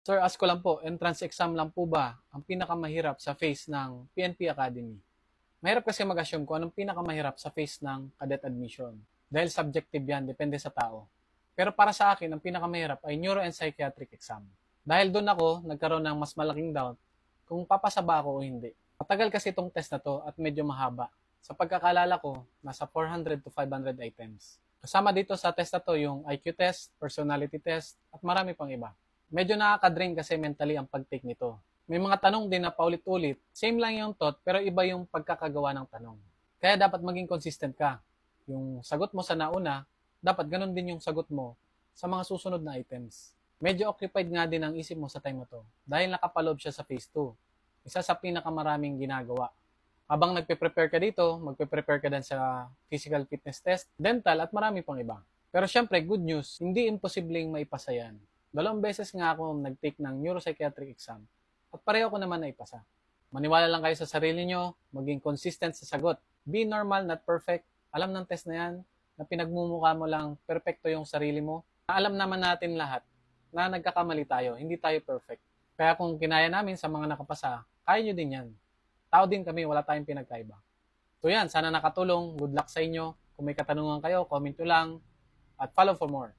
Sir, ask ko lang po, entrance exam lang po ba ang pinakamahirap sa phase ng PNP Academy? Mahirap kasi mag-assume kung anong pinakamahirap sa phase ng cadet admission. Dahil subjective yan, depende sa tao. Pero para sa akin, ang pinakamahirap ay neuro and psychiatric exam. Dahil doon ako nagkaroon ng mas malaking doubt kung papasa ba ako o hindi. Matagal kasi itong test na to at medyo mahaba. Sa pagkakalala ko, nasa 400 to 500 items. Kasama dito sa test na to yung IQ test, personality test, at marami pang iba. Medyo nakaka-drain kasi mentally ang pag-take nito. May mga tanong din na paulit-ulit, same lang yung thought pero iba yung pagkakagawa ng tanong. Kaya dapat maging consistent ka. Yung sagot mo sa nauna, dapat ganun din yung sagot mo sa mga susunod na items. Medyo occupied nga din ang isip mo sa time na to dahil nakapaloob siya sa phase 2. Isa sa pinakamaraming ginagawa. Habang nagpe-prepare ka dito, magpe-prepare ka din sa physical fitness test, dental at marami pang iba. Pero syempre, good news, hindi imposibleng maipasa yan. 2 beses nga ako nag-take ng neuropsychiatric exam at pareho ko naman na ipasa. Maniwala lang kayo sa sarili nyo, maging consistent sa sagot. Be normal, not perfect. Alam ng test na yan, na pinagmumukha mo lang perfecto yung sarili mo. Alam naman natin lahat na nagkakamali tayo, hindi tayo perfect. Kaya kung kinaya namin sa mga nakapasa, kaya nyo din yan. Tao din kami, wala tayong pinagkaiba. So yan, sana nakatulong. Good luck sa inyo. Kung may katanungan kayo, comment nyo lang at follow for more.